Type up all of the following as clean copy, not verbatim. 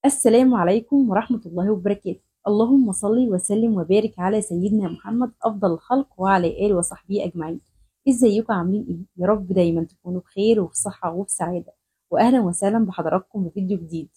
السلام عليكم ورحمة الله وبركاته. اللهم صل وسلم وبارك على سيدنا محمد أفضل الخلق وعلى آله وصحبه أجمعين. ازيكم عاملين ايه؟ يا رب دايما تكونوا بخير وفي صحة وفي سعادة. وأهلا وسهلا بحضراتكم في فيديو جديد.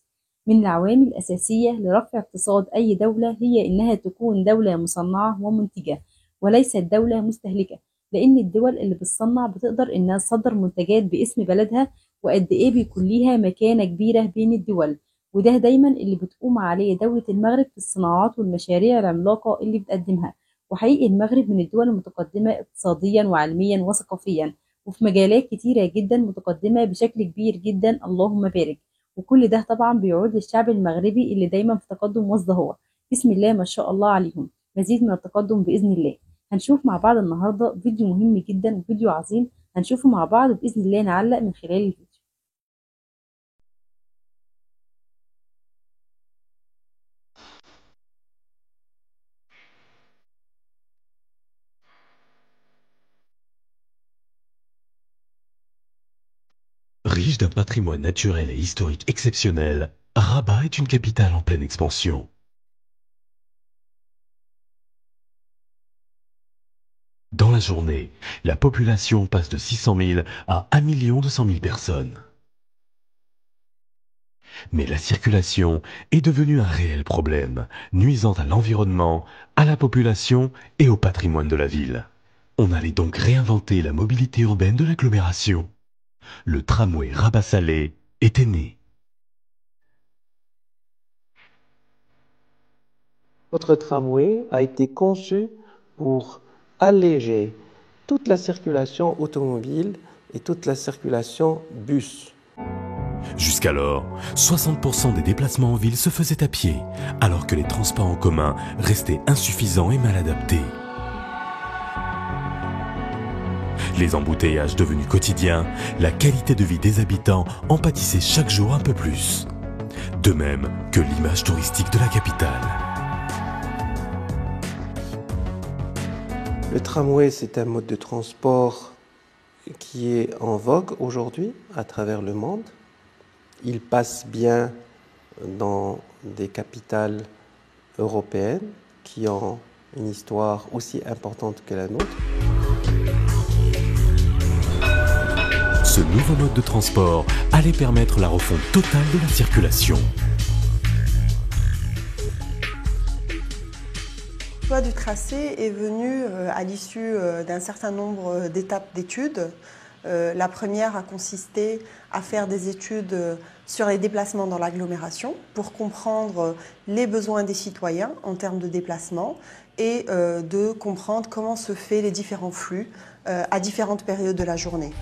من العوامل الأساسية لرفع اقتصاد أي دولة هي إنها تكون دولة مصنعة ومنتجة وليست دولة مستهلكة، لأن الدول اللي بتصنع بتقدر إنها تصدر منتجات باسم بلدها، وقد إيه بيكون ليها مكانة كبيرة بين الدول. وده دايما اللي بتقوم عليه دولة المغرب في الصناعات والمشاريع العملاقة اللي بتقدمها. وحقيقي المغرب من الدول المتقدمة اقتصاديا وعلميا وثقافيا، وفي مجالات كتيرة جدا متقدمة بشكل كبير جدا، اللهم بارك. وكل ده طبعا بيعود للشعب المغربي اللي دايما في تقدم وازدهار. بسم الله ما شاء الله عليهم، مزيد من التقدم بإذن الله. هنشوف مع بعض النهاردة فيديو مهم جدا وفيديو عظيم هنشوفه مع بعض بإذن الله، نعلق من خلال الفيديو. Riche d'un patrimoine naturel et historique exceptionnel, Rabat est une capitale en pleine expansion. Dans la journée, la population passe de 600 000 à 1 200 000 personnes. Mais la circulation est devenue un réel problème, nuisant à l'environnement, à la population et au patrimoine de la ville. On allait donc réinventer la mobilité urbaine de l'agglomération. Le tramway Rabat-Salé était né. Notre tramway a été conçu pour alléger toute la circulation automobile et toute la circulation bus. Jusqu'alors, 60% des déplacements en ville se faisaient à pied, alors que les transports en commun restaient insuffisants et mal adaptés. Les embouteillages devenus quotidiens, la qualité de vie des habitants en pâtissait chaque jour un peu plus. De même que l'image touristique de la capitale. Le tramway, c'est un mode de transport qui est en vogue aujourd'hui à travers le monde. Il passe bien dans des capitales européennes qui ont une histoire aussi importante que la nôtre. Ce nouveau mode de transport allait permettre la refonte totale de la circulation. Le choix du tracé est venu à l'issue d'un certain nombre d'étapes d'études. La première a consisté à faire des études sur les déplacements dans l'agglomération pour comprendre les besoins des citoyens en termes de déplacement et de comprendre comment se font les différents flux à différentes périodes de la journée.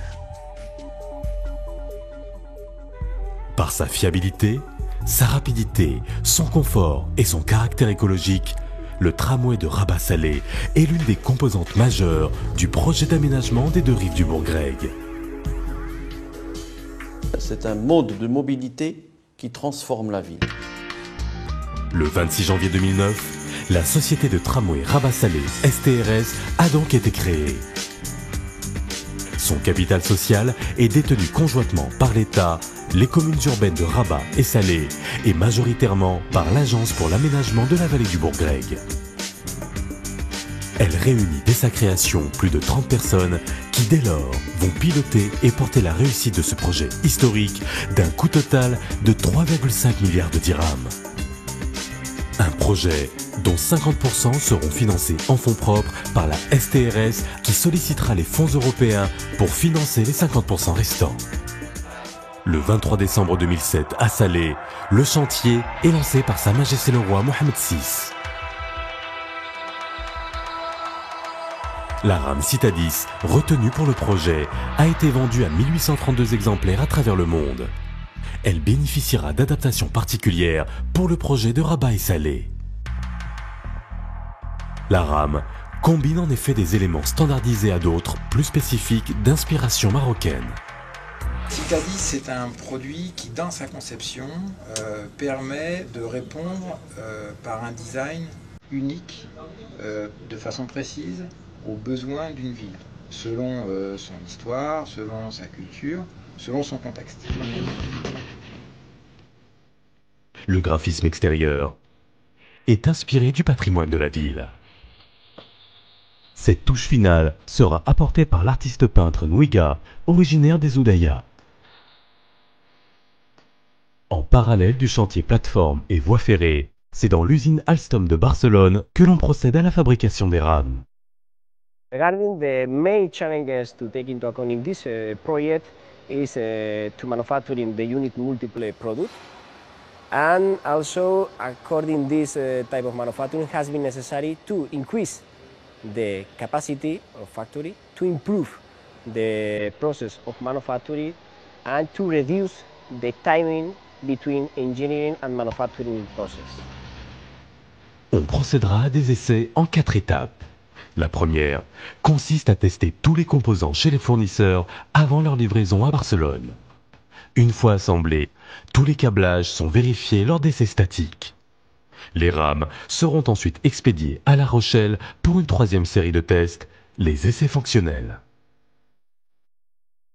Par sa fiabilité, sa rapidité, son confort et son caractère écologique, le tramway de Rabat-Salé est l'une des composantes majeures du projet d'aménagement des deux rives du Bourg-Greg. C'est un mode de mobilité qui transforme la ville. Le 26 janvier 2009, la société de tramway Rabat-Salé, STRS, a donc été créée. Son capital social est détenu conjointement par l'État, les communes urbaines de Rabat et Salé et majoritairement par l'Agence pour l'aménagement de la vallée du Bourg-Greg. Elle réunit dès sa création plus de 30 personnes qui dès lors vont piloter et porter la réussite de ce projet historique d'un coût total de 3,5 milliards de dirhams. Un projet dont 50% seront financés en fonds propres par la STRS qui sollicitera les fonds européens pour financer les 50% restants. Le 23 décembre 2007 à Salé, le chantier est lancé par Sa Majesté le Roi Mohammed VI. La rame Citadis, retenue pour le projet, a été vendue à 1832 exemplaires à travers le monde. Elle bénéficiera d'adaptations particulières pour le projet de Rabat et Salé. La rame combine en effet des éléments standardisés à d'autres, plus spécifiques d'inspiration marocaine. Citadis, c'est un produit qui, dans sa conception, permet de répondre par un design unique, de façon précise, aux besoins d'une ville, selon son histoire, selon sa culture, selon son contexte. Le graphisme extérieur est inspiré du patrimoine de la ville. Cette touche finale sera apportée par l'artiste peintre Nwiga, originaire des Oudaya. En parallèle du chantier plateforme et voie ferrée, c'est dans l'usine Alstom de Barcelone que l'on procède à la fabrication des rames. Regarding the main challenges to take into account in this project is to manufacturing the unit multiple product, and also according this type of manufacturing has been necessary to increase the capacity of factory, to improve the process of manufacturing, and to reduce the timing between engineering and manufacturing process. On procédera à des essais en 4 étapes. La première consiste à tester tous les composants chez les fournisseurs avant leur livraison à Barcelone. Une fois assemblés, tous les câblages sont vérifiés lors d'essais statiques. Les rames seront ensuite expédiées à La Rochelle pour une 3e série de tests, les essais fonctionnels.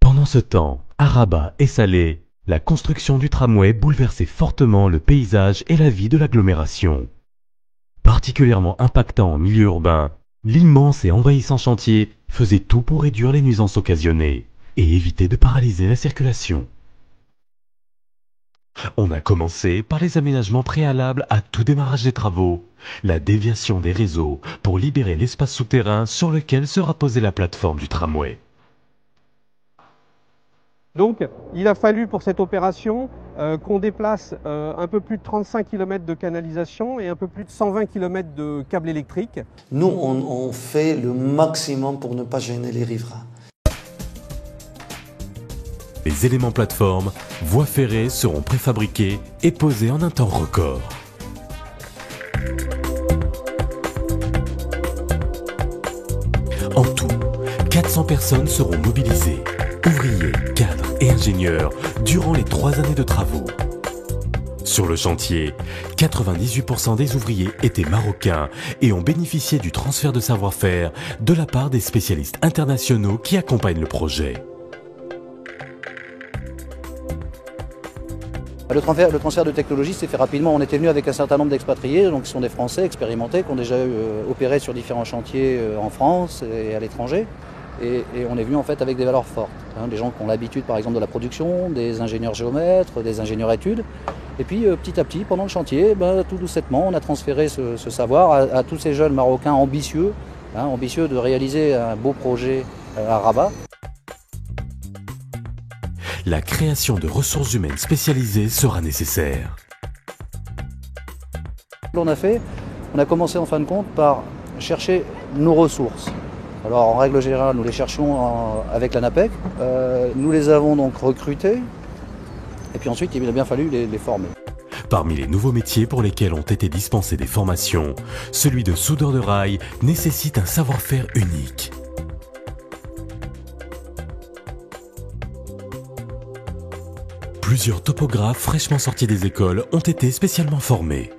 Pendant ce temps, à Rabat et Salé, la construction du tramway bouleversait fortement le paysage et la vie de l'agglomération. Particulièrement impactant en milieu urbain, l'immense et envahissant chantier faisait tout pour réduire les nuisances occasionnées et éviter de paralyser la circulation. On a commencé par les aménagements préalables à tout démarrage des travaux, la déviation des réseaux pour libérer l'espace souterrain sur lequel sera posée la plateforme du tramway. Donc, il a fallu pour cette opération qu'on déplace un peu plus de 35 km de canalisation et un peu plus de 120 km de câbles électriques. Nous, on fait le maximum pour ne pas gêner les riverains. Les éléments plateformes, voies ferrées seront préfabriqués et posés en un temps record. En tout, 400 personnes seront mobilisées, ouvriers, cadres et ingénieurs, durant les 3 années de travaux. Sur le chantier, 98% des ouvriers étaient marocains et ont bénéficié du transfert de savoir-faire de la part des spécialistes internationaux qui accompagnent le projet. Le transfert de technologie s'est fait rapidement. On était venu avec un certain nombre d'expatriés, donc qui sont des Français expérimentés, qui ont déjà opéré sur différents chantiers en France et à l'étranger. Et on est venu en fait avec des valeurs fortes. Des gens qui ont l'habitude par exemple de la production, des ingénieurs géomètres, des ingénieurs études. Et puis petit à petit, pendant le chantier, tout doucettement, on a transféré ce savoir à tous ces jeunes Marocains ambitieux, ambitieux de réaliser un beau projet à Rabat. La création de ressources humaines spécialisées sera nécessaire. On a commencé en fin de compte par chercher nos ressources. Alors en règle générale, nous les cherchions avec la NAPEC. Nous les avons donc recrutés et puis ensuite il a bien fallu les former. Parmi les nouveaux métiers pour lesquels ont été dispensées des formations, celui de soudeur de rail nécessite un savoir-faire unique. Plusieurs topographes fraîchement sortis des écoles ont été spécialement formés.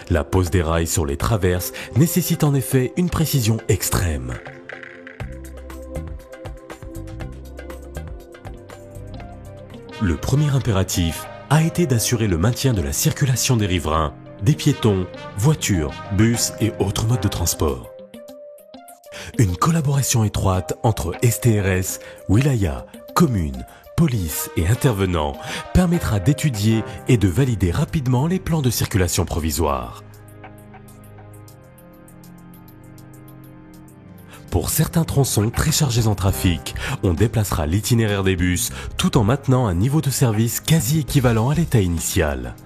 La pose des rails sur les traverses nécessite en effet une précision extrême. Le premier impératif a été d'assurer le maintien de la circulation des riverains, des piétons, voitures, bus et autres modes de transport. Une collaboration étroite entre STRS, Wilaya, communes, police et intervenants permettra d'étudier et de valider rapidement les plans de circulation provisoire. Pour certains tronçons très chargés en trafic, on déplacera l'itinéraire des bus tout en maintenant un niveau de service quasi équivalent à l'état initial.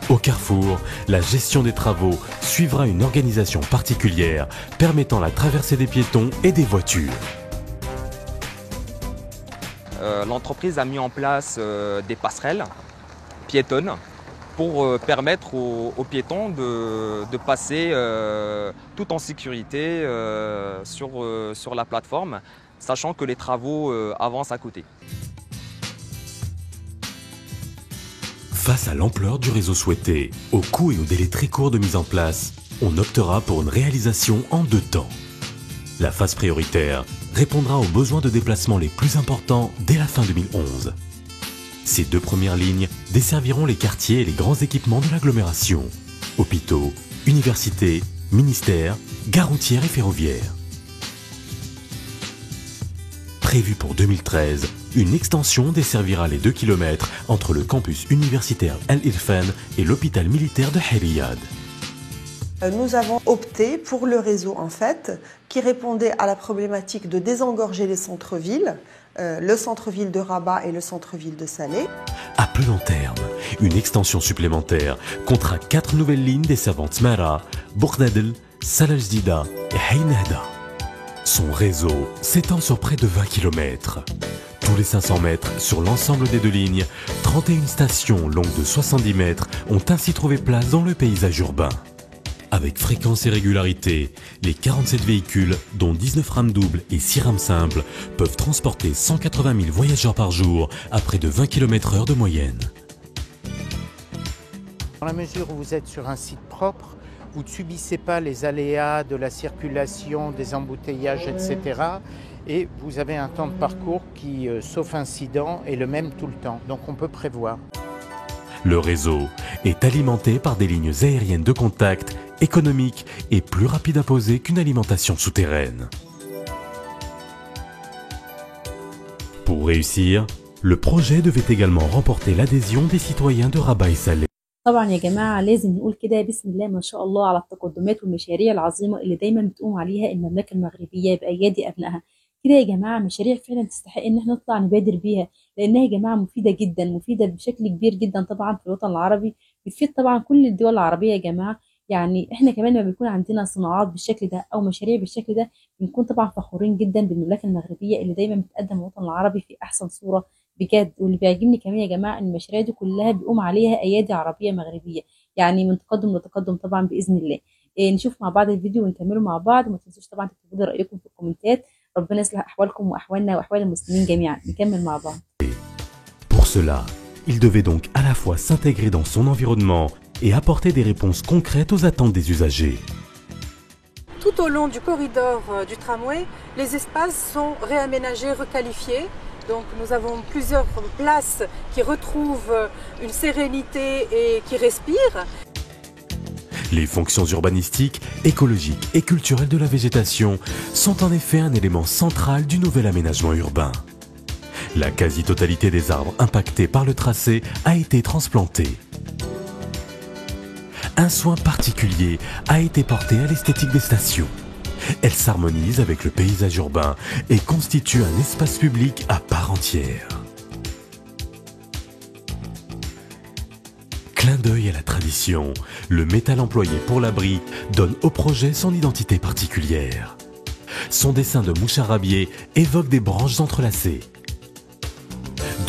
Au carrefour, la gestion des travaux suivra une organisation particulière permettant la traversée des piétons et des voitures. L'entreprise a mis en place des passerelles piétonnes pour permettre aux piétons de passer tout en sécurité sur la plateforme, sachant que les travaux avancent à côté. Face à l'ampleur du réseau souhaité, au coût et au délai très court de mise en place, on optera pour une réalisation en 2 temps. La phase prioritaire répondra aux besoins de déplacement les plus importants dès la fin 2011. Ces 2 premières lignes desserviront les quartiers et les grands équipements de l'agglomération. Hôpitaux, universités, ministères, gares routières et ferroviaires. Prévu pour 2013, une extension desservira les 2 km entre le campus universitaire El Irfan et l'hôpital militaire de Riyad. Nous avons opté pour le réseau en fait qui répondait à la problématique de désengorger les centres-villes, le centre-ville de Rabat et le centre-ville de Salé. À plus long terme, une extension supplémentaire comptera 4 nouvelles lignes desservant Smara, Bourdadel, Salah Jdida et Ain Nahda. Son réseau s'étend sur près de 20 km. Tous les 500 mètres sur l'ensemble des 2 lignes, 31 stations longues de 70 mètres ont ainsi trouvé place dans le paysage urbain. Avec fréquence et régularité, les 47 véhicules, dont 19 rames doubles et 6 rames simples, peuvent transporter 180 000 voyageurs par jour à près de 20 km/h de moyenne. Dans la mesure où vous êtes sur un site propre, vous ne subissez pas les aléas de la circulation, des embouteillages, etc. Et vous avez un temps de parcours qui, sauf incident, est le même tout le temps. Donc on peut prévoir. Le réseau est alimenté par des lignes aériennes de contact économiques et plus rapides à poser qu'une alimentation souterraine. Pour réussir, le projet devait également remporter l'adhésion des citoyens de Rabat et Salé. طبعا يا جماعة لازم نقول كده بسم الله ما شاء الله على التقدمات والمشاريع العظيمة اللي دايما بتقوم عليها المملكة المغربية بأيادي أبنائها. كده يا جماعة مشاريع فعلا تستحق ان احنا نطلع نبادر بيها لانها يا جماعة مفيدة جدا، مفيدة بشكل كبير جدا طبعا في الوطن العربي، بتفيد طبعا كل الدول العربية يا جماعة. يعني احنا كمان لما بيكون عندنا صناعات بالشكل ده او مشاريع بالشكل ده بنكون طبعا فخورين جدا بالمملكة المغربية اللي دايما بتقدم الوطن العربي في احسن صورة بجد. واللي بيعجبني كمان يا جماعة ان المشاريع دي كلها بيقوم عليها ايادي عربية مغربية، يعني من تقدم لتقدم طبعا بإذن الله. نشوف مع بعض الفيديو ونكمله مع بعض، وما تنسوش طبعا تكتبوا لي رأيكم في الكومنتات. ربنا يصلح أحوالكم وأحوالنا وأحوال المسلمين جميعا. نكمل مع بعض. Pour cela, il devait donc à la fois s'intégrer dans son environnement et apporter des réponses concrètes aux attentes des usagers. Tout au long du corridor du tramway, les espaces sont réaménagés, requalifiés. Donc nous avons plusieurs places qui retrouvent une sérénité et qui respirent. Les fonctions urbanistiques, écologiques et culturelles de la végétation sont en effet un élément central du nouvel aménagement urbain. La quasi-totalité des arbres impactés par le tracé a été transplantée. Un soin particulier a été porté à l'esthétique des stations. Elle s'harmonise avec le paysage urbain et constitue un espace public à part entière. Clin d'œil à la tradition, le métal employé pour l'abri donne au projet son identité particulière. Son dessin de moucharabier évoque des branches entrelacées.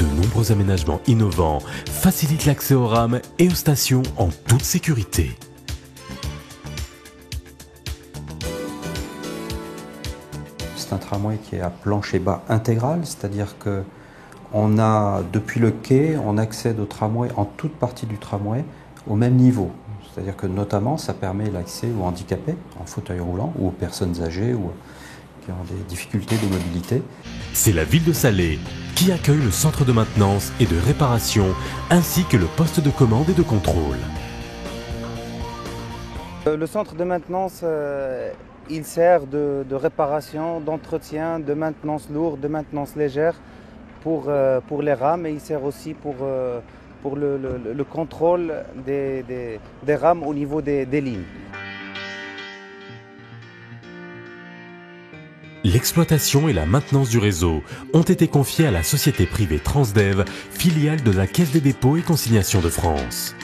De nombreux aménagements innovants facilitent l'accès aux rames et aux stations en toute sécurité. C'est un tramway qui est à plancher bas intégral, c'est-à-dire que on a, depuis le quai, on accède au tramway, en toute partie du tramway, au même niveau. C'est-à-dire que notamment, ça permet l'accès aux handicapés, en fauteuil roulant, ou aux personnes âgées ou qui ont des difficultés de mobilité. C'est la ville de Salé qui accueille le centre de maintenance et de réparation, ainsi que le poste de commande et de contrôle. Le centre de maintenance, il sert de réparation, d'entretien, de maintenance lourde, de maintenance légère pour les rames, et il sert aussi pour le contrôle des rames au niveau des lignes. L'exploitation et la maintenance du réseau ont été confiées à la société privée Transdev, filiale de la Caisse des dépôts et consignations de France.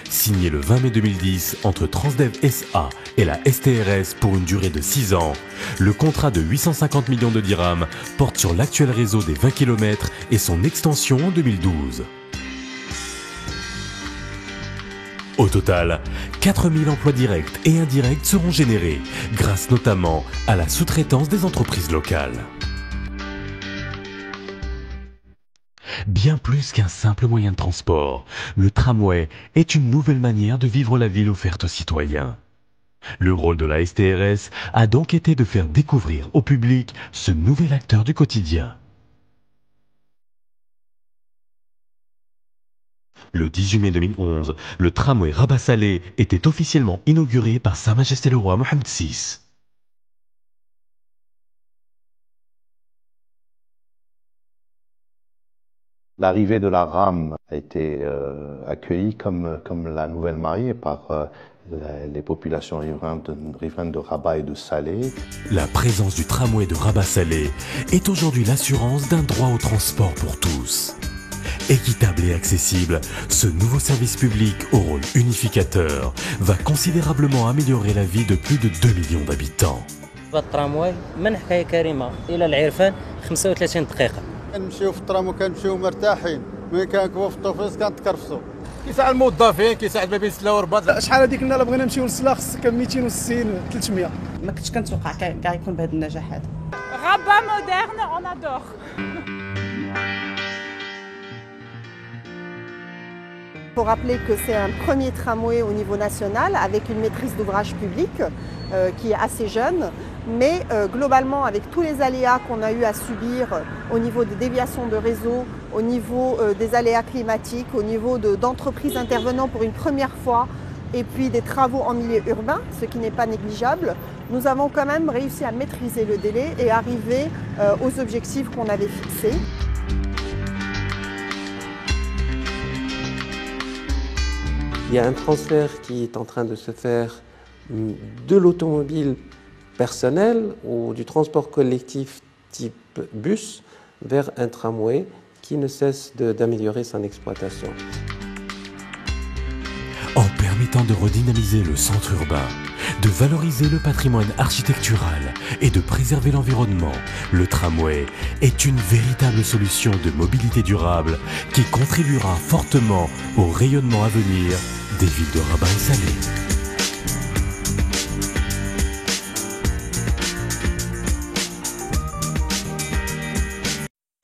Signé le 20 mai 2010 entre Transdev SA et la STRS pour une durée de 6 ans, le contrat de 850 millions de dirhams porte sur l'actuel réseau des 20 km et son extension en 2012. Au total, 4000 emplois directs et indirects seront générés, grâce notamment à la sous-traitance des entreprises locales. Bien plus qu'un simple moyen de transport, le tramway est une nouvelle manière de vivre la ville offerte aux citoyens. Le rôle de la STRS a donc été de faire découvrir au public ce nouvel acteur du quotidien. Le 18 mai 2011, le tramway Rabat-Salé était officiellement inauguré par Sa Majesté le Roi Mohammed VI. L'arrivée de la rame a été accueillie comme la nouvelle mariée par les populations riveraines de Rabat et de Salé. La présence du tramway de Rabat-Salé est aujourd'hui l'assurance d'un droit au transport pour tous. Équitable et accessible, ce nouveau service public au rôle unificateur va considérablement améliorer la vie de plus de 2 millions d'habitants. الترامواي من حكاية كريمة إلى العرفان 35 دقيقة. كنمشيو في الترام وكنمشيو مرتاحين، ملي كنركبوا في الطوفيس كنتكرفسوا. كيساعد الموظفين، كيساعد ما بين 6 و4. شحال هذيك النهار بغينا نمشيو للسلا خصك 260 300. ما كنتش كنتوقع كاع يكون بهذا النجاح هذا. Rabat moderne, on adore. Il faut rappeler que c'est un premier tramway au niveau national avec une maîtrise d'ouvrage public qui est assez jeune, mais globalement avec tous les aléas qu'on a eu à subir au niveau des déviations de réseau, au niveau des aléas climatiques, au niveau d'entreprises intervenant pour une première fois et puis des travaux en milieu urbain, ce qui n'est pas négligeable, nous avons quand même réussi à maîtriser le délai et arriver aux objectifs qu'on avait fixés. Il y a un transfert qui est en train de se faire de l'automobile personnelle ou du transport collectif type bus vers un tramway qui ne cesse d'améliorer son exploitation. En permettant de redynamiser le centre urbain, de valoriser le patrimoine architectural et de préserver l'environnement, le tramway est une véritable solution de mobilité durable qui contribuera fortement au rayonnement à venir des villes de Rabat et Salé.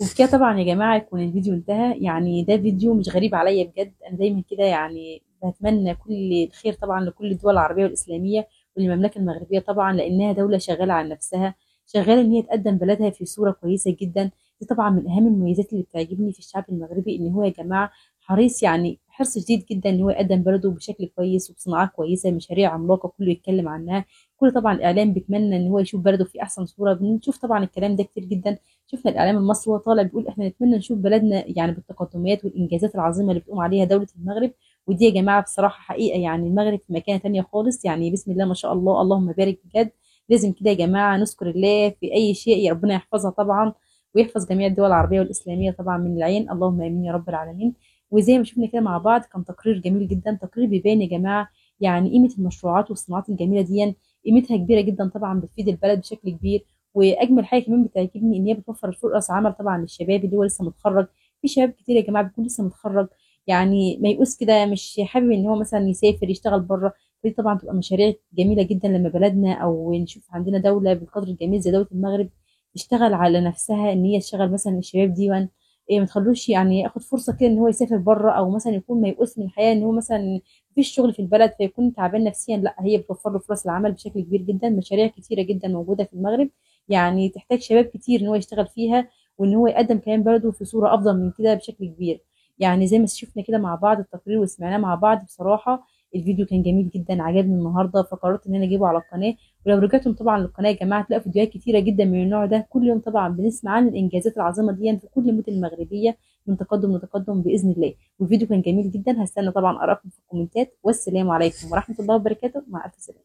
وبكده طبعا يا جماعة يكون الفيديو انتهى. يعني ده فيديو مش غريب عليا بجد، أنا دايما كده يعني بتمنى كل الخير طبعا لكل الدول العربية والإسلامية وللمملكة المغربية طبعا، لأنها دولة شغالة على نفسها، شغالة إن هي تقدم بلدها في صورة كويسة جدا. دي طبعا من أهم المميزات اللي بتعجبني في الشعب المغربي، إن هو يا جماعة حريص، يعني حرص شديد جدا إن هو يقدم بلده بشكل كويس وبصناعات كويسة، مشاريع عملاقة كله يتكلم عنها. كل طبعا الإعلام بيتمنى إن هو يشوف بلده في أحسن صورة. بنشوف طبعا الكلام ده كتير جدا، شفنا الإعلام المصري وهو طالع بيقول إحنا نتمنى نشوف بلدنا يعني بالتقدمات والإنجازات العظيمة اللي بتقوم عليها دولة المغرب. ودي يا جماعة بصراحة حقيقة يعني المغرب في مكانة تانية خالص، يعني بسم الله ما شاء الله، اللهم بارك بجد. لازم كده يا جماعة نذكر الله في أي شيء، يا ربنا يحفظها طبعا ويحفظ جميع الدول العربية والإسلامية طبعا من العين، اللهم آمين يا رب العالمين. وزي ما شفنا كده مع بعض كان تقرير جميل جدا، تقرير بيبين يا جماعة يعني قيمة المشروعات والصناعات الجميلة دي، قيمتها كبيرة جدا طبعا، بتفيد البلد بشكل كبير. واجمل حاجه كمان بتعجبني ان هي بتوفر فرص عمل طبعا للشباب اللي هو لسه متخرج. في شباب كتير يا جماعه بيكون لسه متخرج يعني ميؤوس كده، مش حابب ان هو مثلا يسافر يشتغل بره. دي طبعا تبقى مشاريع جميله جدا لما بلدنا او نشوف عندنا دوله بالقدر الجميل زي دوله المغرب تشتغل على نفسها، ان هي تشتغل مثلا الشباب دي ما تخلوش يعني ياخد فرصه كده ان هو يسافر بره، او مثلا يكون ميؤوس من الحياه ان هو مثلا مفيش شغل في البلد فيكون تعبان نفسيا. لا، هي بتوفر له فرص العمل بشكل كبير جدا. مشاريع كتيره جدا موجوده في المغرب يعني تحتاج شباب كتير ان هو يشتغل فيها، وان هو يقدم كمان بلده في صوره افضل من كده بشكل كبير. يعني زي ما شفنا كده مع بعض التقرير وسمعناه مع بعض، بصراحه الفيديو كان جميل جدا، عجبني النهارده، فقررت ان انا اجيبه على القناه. ولو رجعتم طبعا للقناه يا جماعه تلاقوا فيديوهات كتيره جدا من النوع ده، كل يوم طبعا بنسمع عن الانجازات العظيمه دي في كل المدن المغربيه من تقدم لتقدم باذن الله. والفيديو كان جميل جدا، هستنى طبعا ارائكم في الكومنتات. والسلام عليكم ورحمه الله وبركاته، مع الف سلامه.